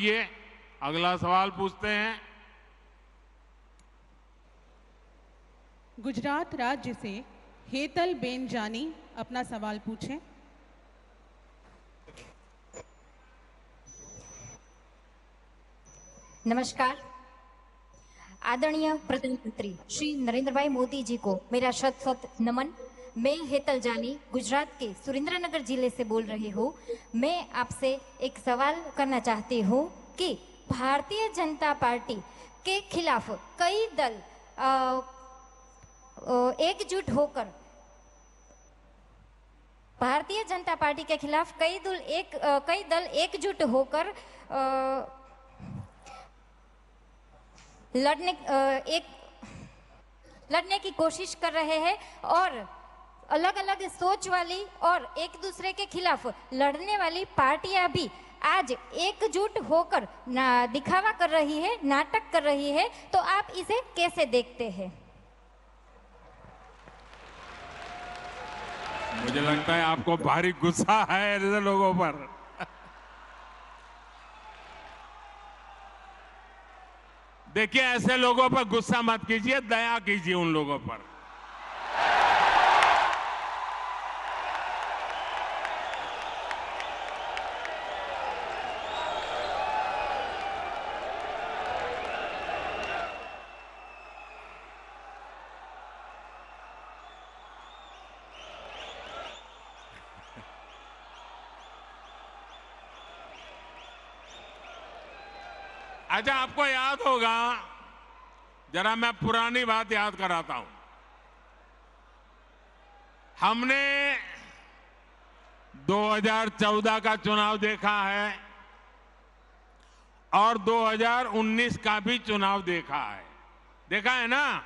ये अगला सवाल पूछते हैं। गुजरात राज्य से हेतल बेन जानी अपना सवाल पूछें। नमस्कार। आदरणीय प्रधानमंत्री श्री नरेंद्र भाई मोदी जी को मेरा शत शत नमन। मैं हेतल जानी गुजरात के सुरेंद्रनगर जिले से बोल रही हूँ। मैं आपसे एक सवाल करना चाहती हूँ कि भारतीय जनता पार्टी के खिलाफ कई दल एकजुट होकर भारतीय जनता पार्टी के खिलाफ कई दल एकजुट होकर लड़ने की कोशिश कर रहे हैं और अलग अलग सोच वाली और एक दूसरे के खिलाफ लड़ने वाली पार्टियां भी आज एकजुट होकर दिखावा कर रही है, नाटक कर रही है। तो आप इसे कैसे देखते हैं? मुझे लगता है आपको भारी गुस्सा है ऐसे लोगों पर। देखिए, ऐसे लोगों पर गुस्सा मत कीजिए, दया कीजिए उन लोगों पर। अच्छा, आपको याद होगा, जरा मैं पुरानी बात याद कराता हूं। हमने 2014 का चुनाव देखा है और 2019 का भी चुनाव देखा है। देखा है ना?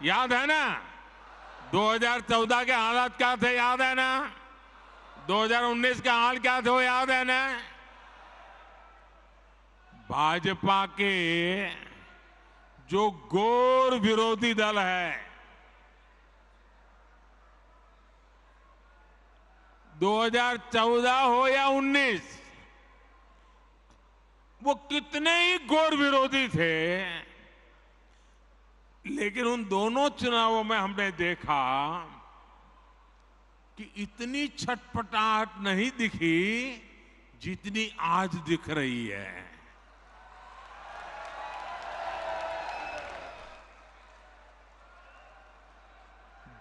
याद है ना? 2014 के हालात क्या थे, याद है ना? 2019 के हाल क्या थे, वो याद है ना? भाजपा के जो घोर विरोधी दल है, 2014 हो या 19, वो कितने ही घोर विरोधी थे, लेकिन उन दोनों चुनावों में हमने देखा कि इतनी छटपटाहट नहीं दिखी जितनी आज दिख रही है।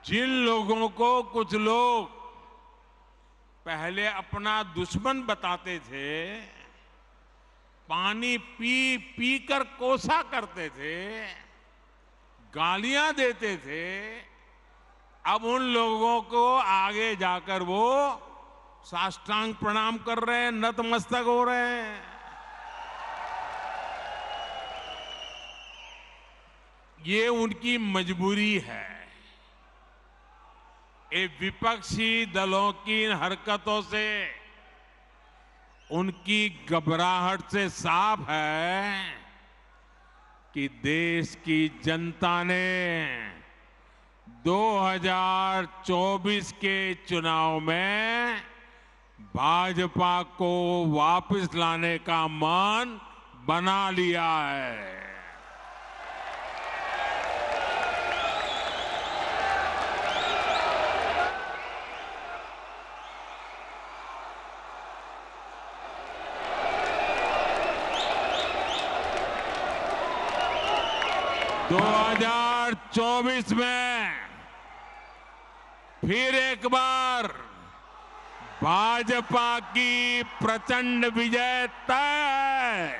जिन लोगों को कुछ लोग पहले अपना दुश्मन बताते थे, पानी पी पी कर कोसा करते थे, गालियां देते थे, अब उन लोगों को आगे जाकर वो साष्टांग प्रणाम कर रहे हैं, नतमस्तक हो रहे हैं। ये उनकी मजबूरी है। ये विपक्षी दलों की हरकतों से, उनकी घबराहट से साफ है कि देश की जनता ने 2024 के चुनाव में भाजपा को वापस लाने का मन बना लिया है। दो 2024 में फिर एक बार भाजपा की प्रचंड विजय तय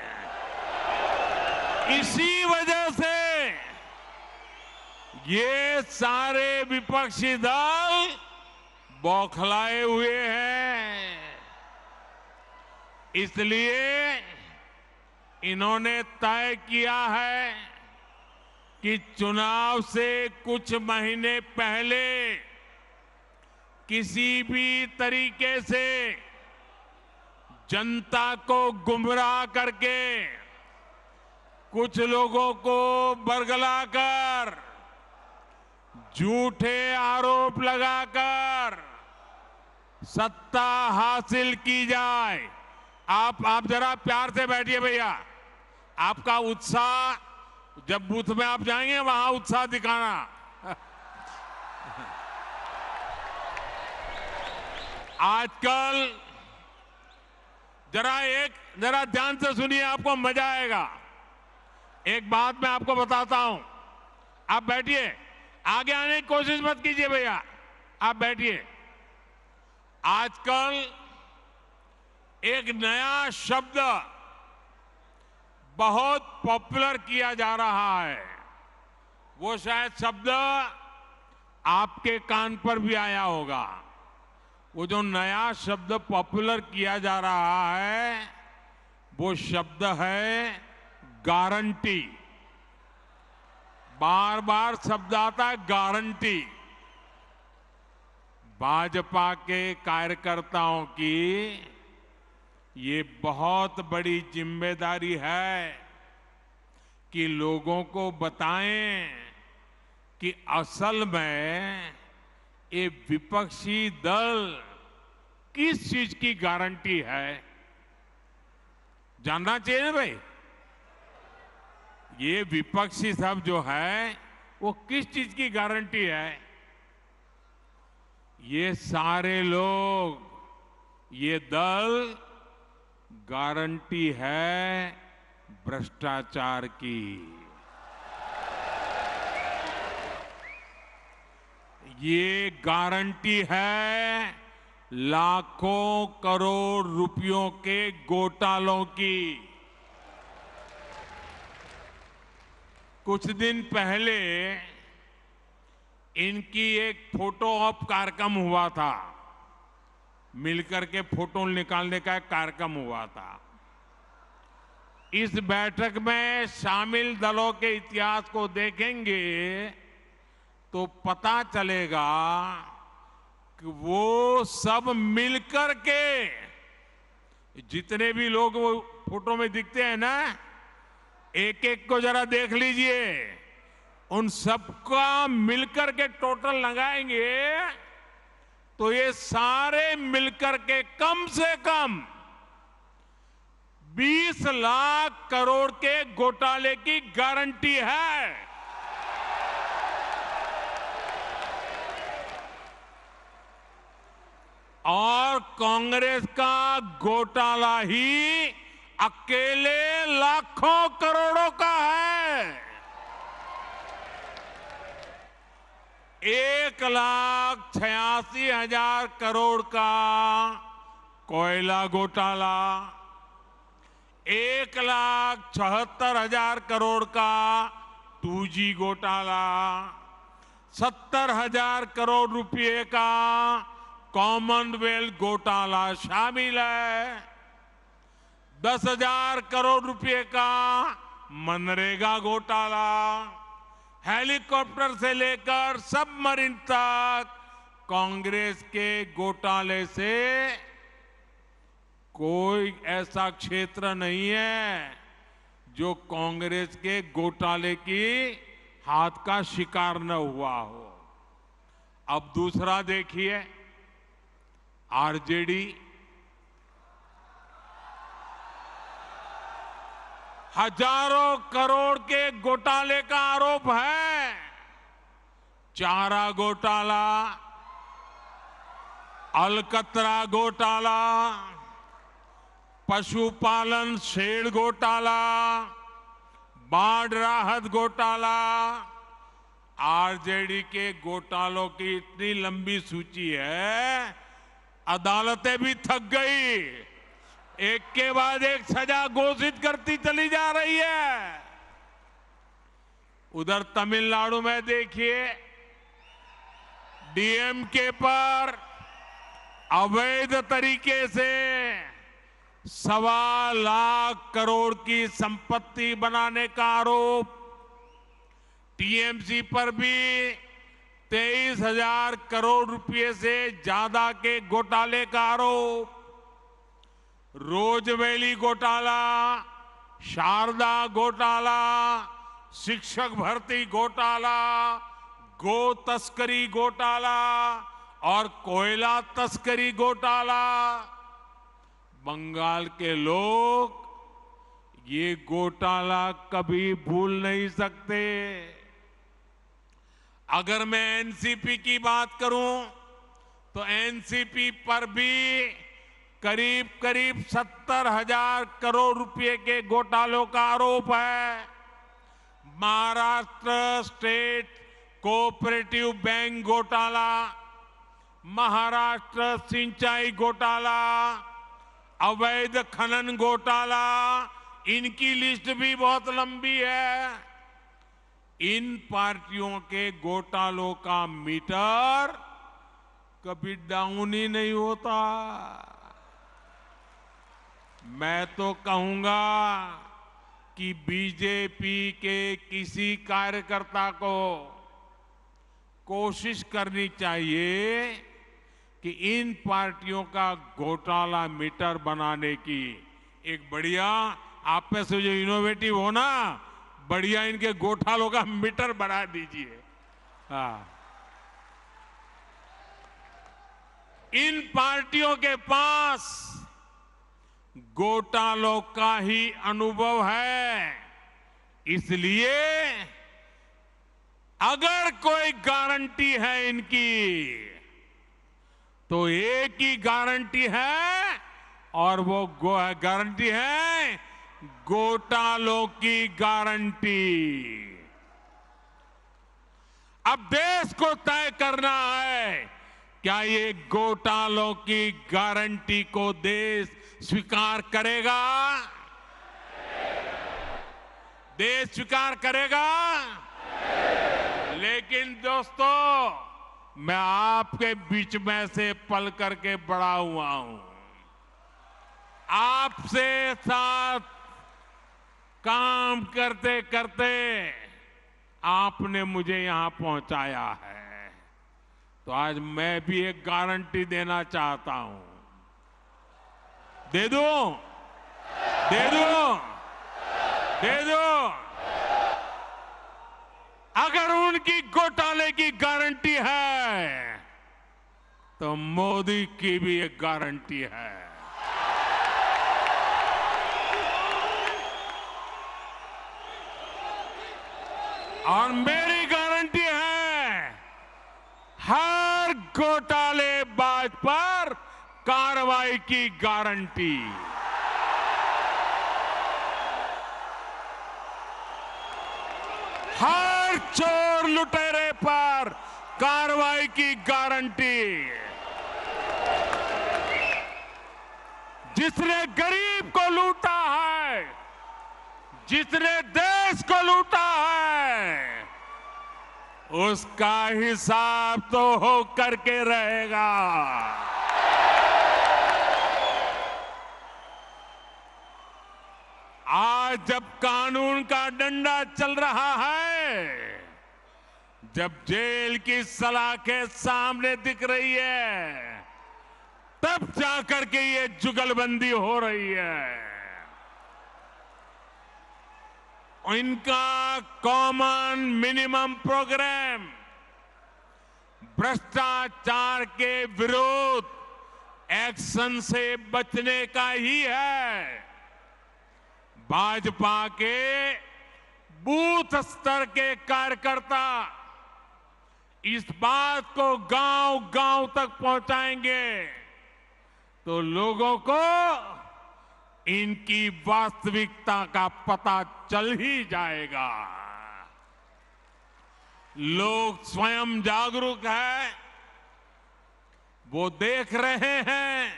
है। इसी वजह से ये सारे विपक्षी दल बौखलाए हुए हैं। इसलिए इन्होंने तय किया है कि चुनाव से कुछ महीने पहले किसी भी तरीके से जनता को गुमराह करके, कुछ लोगों को बरगलाकर, झूठे आरोप लगाकर सत्ता हासिल की जाए, आप जरा प्यार से बैठिए भैया। आपका उत्साह, जब बूथ में आप जाएंगे वहां उत्साह दिखाना। आजकल जरा ध्यान से सुनिए, आपको मजा आएगा। एक बात मैं आपको बताता हूं, आप बैठिए, आगे आने की कोशिश मत कीजिए भैया, आप बैठिए। आजकल एक नया शब्द बहुत पॉपुलर किया जा रहा है। वो शायद शब्द आपके कान पर भी आया होगा। वो जो नया शब्द पॉपुलर किया जा रहा है वो शब्द है गारंटी। बार बार शब्द आता है गारंटी। भाजपा के कार्यकर्ताओं की ये बहुत बड़ी जिम्मेदारी है कि लोगों को बताएं कि असल में ये विपक्षी दल किस चीज की गारंटी है। जानना चाहिए ना भाई, ये विपक्षी सब जो है वो किस चीज की गारंटी है। ये सारे लोग, ये दल गारंटी है भ्रष्टाचार की। ये गारंटी है लाखों करोड़ रुपयों के घोटालों की। कुछ दिन पहले इनकी एक फोटो ऑप कार्यक्रम हुआ था, मिलकर के फोटो निकालने का एक कार्यक्रम हुआ था। इस बैठक में शामिल दलों के इतिहास को देखेंगे तो पता चलेगा कि वो सब मिलकर के, जितने भी लोग वो फोटो में दिखते हैं ना, एक एक को जरा देख लीजिए, उन सबका मिलकर के टोटल लगाएंगे तो ये सारे मिलकर के कम से कम 20 लाख करोड़ के घोटाले की गारंटी है। और कांग्रेस का घोटाला ही अकेले लाखों करोड़ों का है। 1,86,000 करोड़ का कोयला घोटाला, 1,76,000 करोड़ का 2G घोटाला, 70,000 करोड़ रुपए का कॉमनवेल्थ घोटाला शामिल है, 10,000 करोड़ रुपए का मनरेगा घोटाला, हेलीकॉप्टर से लेकर सबमरीन तक कांग्रेस के घोटाले से कोई ऐसा क्षेत्र नहीं है जो कांग्रेस के घोटाले की हाथ का शिकार न हुआ हो। अब दूसरा देखिए, आरजेडी, हजारों करोड़ के घोटाले का आरोप है। चारा घोटाला, अलकतरा घोटाला, पशुपालन शेड घोटाला, बाढ़ राहत घोटाला। आरजेडी के घोटालों की इतनी लंबी सूची है, अदालतें भी थक गई, एक के बाद एक सजा घोषित करती चली जा रही है। उधर तमिलनाडु में देखिए, डीएमके पर अवैध तरीके से 1.25 लाख करोड़ की संपत्ति बनाने का आरोप, टीएमसी पर भी 23,000 करोड़ रुपए से ज्यादा के घोटाले का आरोप, रोजवेली घोटाला, शारदा घोटाला, शिक्षक भर्ती घोटाला, गो तस्करी घोटाला और कोयला तस्करी घोटाला, बंगाल के लोग ये घोटाला कभी भूल नहीं सकते। अगर मैं एनसीपी की बात करूं तो एनसीपी पर भी करीब करीब 70,000 करोड़ रुपए के घोटालों का आरोप है। महाराष्ट्र स्टेट कोऑपरेटिव बैंक घोटाला, महाराष्ट्र सिंचाई घोटाला, अवैध खनन घोटाला, इनकी लिस्ट भी बहुत लंबी है। इन पार्टियों के घोटालों का मीटर कभी डाउन ही नहीं होता। मैं तो कहूंगा कि बीजेपी के किसी कार्यकर्ता को कोशिश करनी चाहिए कि इन पार्टियों का घोटाला मीटर बनाने की एक बढ़िया, आप में से जो इनोवेटिव हो ना, बढ़िया इनके घोटालों का मीटर बना दीजिए। हाँ, इन पार्टियों के पास घोटालों का ही अनुभव है, इसलिए अगर कोई गारंटी है इनकी तो एक ही गारंटी है, और वो गारंटी है घोटालों की गारंटी। अब देश को तय करना है, क्या ये घोटालों की गारंटी को देश स्वीकार करेगा? देश स्वीकार करेगा? लेकिन दोस्तों, मैं आपके बीच में से पल करके बड़ा हुआ हूं, आपसे साथ काम करते करते आपने मुझे यहां पहुंचाया है, तो आज मैं भी एक गारंटी देना चाहता हूं। दे दूं? दे दूं? दे दूं? अगर उनकी घोटाले की गारंटी है तो मोदी की भी एक गारंटी है। और मेरी गारंटी है, हर घोटालेबाज पर कार्रवाई की गारंटी। हर चोर लुटेरे पर कार्रवाई की गारंटी। जिसने गरीब को लूटा है, जिसने देश को लूटा है, उसका हिसाब तो हो करके रहेगा। आज जब कानून का डंडा चल रहा है, जब जेल की सलाखें सामने दिख रही है, तब जाकर के ये जुगलबंदी हो रही है। इनका कॉमन मिनिमम प्रोग्राम भ्रष्टाचार के विरुद्ध एक्शन से बचने का ही है। भाजपा के बूथ स्तर के कार्यकर्ता इस बात को गांव-गांव तक पहुंचाएंगे तो लोगों को इनकी वास्तविकता का पता चल ही जाएगा। लोग स्वयं जागरूक हैं, वो देख रहे हैं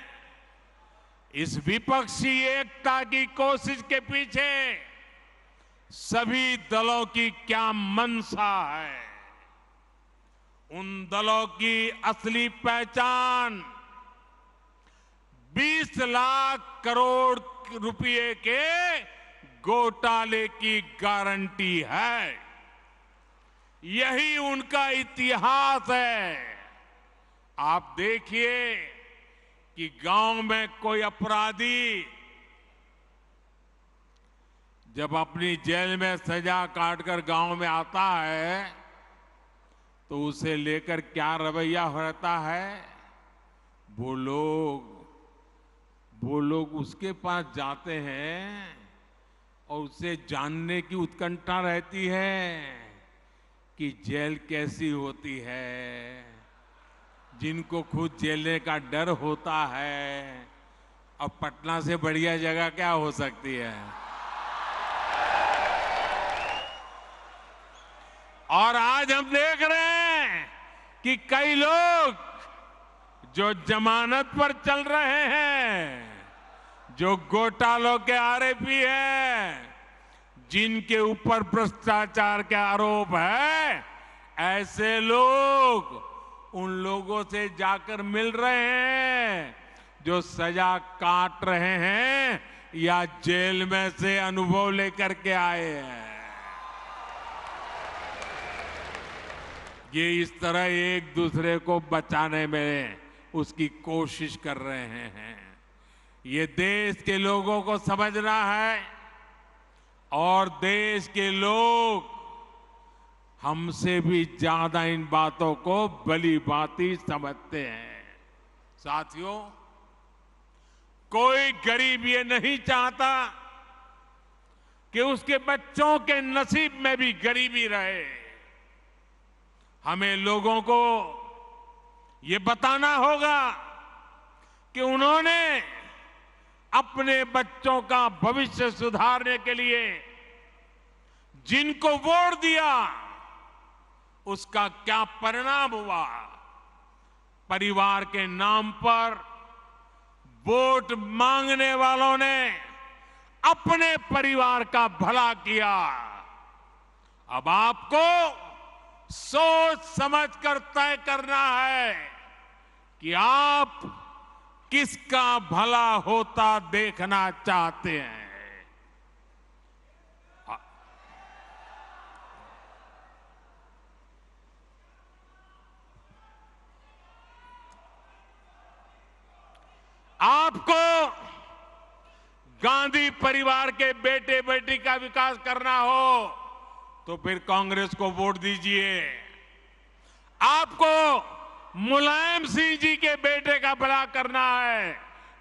इस विपक्षी एकता की कोशिश के पीछे सभी दलों की क्या मंशा है। उन दलों की असली पहचान 20 लाख करोड़ रुपए के घोटाले की गारंटी है। यही उनका इतिहास है। आप देखिए कि गांव में कोई अपराधी जब अपनी जेल में सजा काटकर गांव में आता है तो उसे लेकर क्या रवैया रहता है। वो लोग वो लोग उसके पास जाते हैं और उसे जानने की उत्कंठा रहती है कि जेल कैसी होती है। जिनको खुद जेलने का डर होता है, अब पटना से बढ़िया जगह क्या हो सकती है। और आज हम देख रहे हैं कि कई लोग जो जमानत पर चल रहे हैं, जो घोटालों के आरोपी हैं, जिनके ऊपर भ्रष्टाचार के आरोप है, ऐसे लोग उन लोगों से जाकर मिल रहे हैं जो सजा काट रहे हैं या जेल में से अनुभव लेकर के आए हैं। ये इस तरह एक दूसरे को बचाने में उसकी कोशिश कर रहे हैं। ये देश के लोगों को समझना है और देश के लोग हमसे भी ज्यादा इन बातों को भली भांति समझते हैं। साथियों, कोई गरीब ये नहीं चाहता कि उसके बच्चों के नसीब में भी गरीबी रहे। हमें लोगों को ये बताना होगा कि उन्होंने अपने बच्चों का भविष्य सुधारने के लिए जिनको वोट दिया, उसका क्या परिणाम हुआ। परिवार के नाम पर वोट मांगने वालों ने अपने परिवार का भला किया। अब आपको सोच समझकर तय करना है कि आप किसका भला होता देखना चाहते हैं। आपको गांधी परिवार के बेटे बेटी का विकास करना हो तो फिर कांग्रेस को वोट दीजिए। आपको मुलायम सिंह जी के बेटे का भला करना है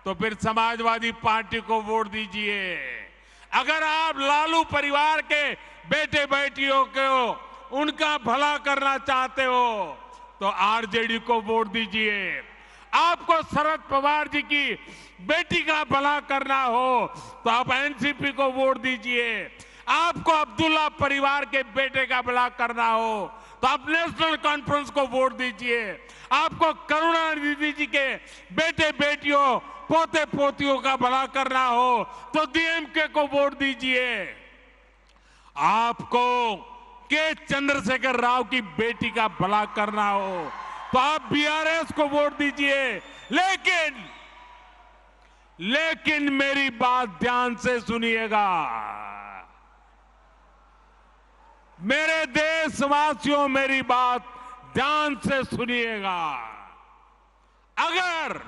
तो फिर समाजवादी पार्टी को वोट दीजिए। अगर आप लालू परिवार के बेटे बेटियों को उनका भला करना चाहते हो तो आरजेडी को वोट दीजिए। आपको शरद पवार जी की बेटी का भला करना हो तो आप एनसीपी को वोट दीजिए। आपको अब्दुल्ला परिवार के बेटे का भला करना हो तो आप नेशनल कॉन्फ्रेंस को वोट दीजिए। आपको करुणानिधि जी के बेटे बेटियों पोते पोतियों का भला करना हो तो डीएमके को वोट दीजिए। आपको के चंद्रशेखर राव की बेटी का भला करना हो तो आप बीआरएस को वोट दीजिए। लेकिन मेरी बात ध्यान से सुनिएगा। मेरे देशवासियों, मेरी बात ध्यान से सुनिएगा। अगर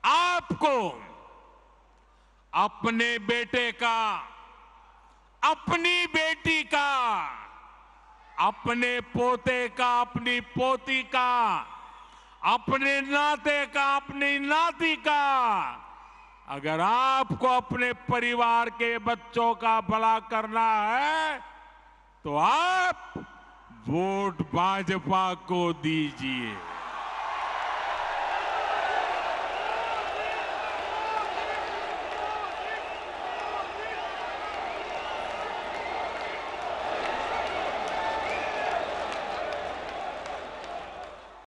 आपको अपने बेटे का, अपनी बेटी का, अपने पोते का, अपनी पोती का, अपने नाते का, अपनी नाती का, अगर आपको अपने परिवार के बच्चों का भला करना है तो आप वोट भाजपा को दीजिए।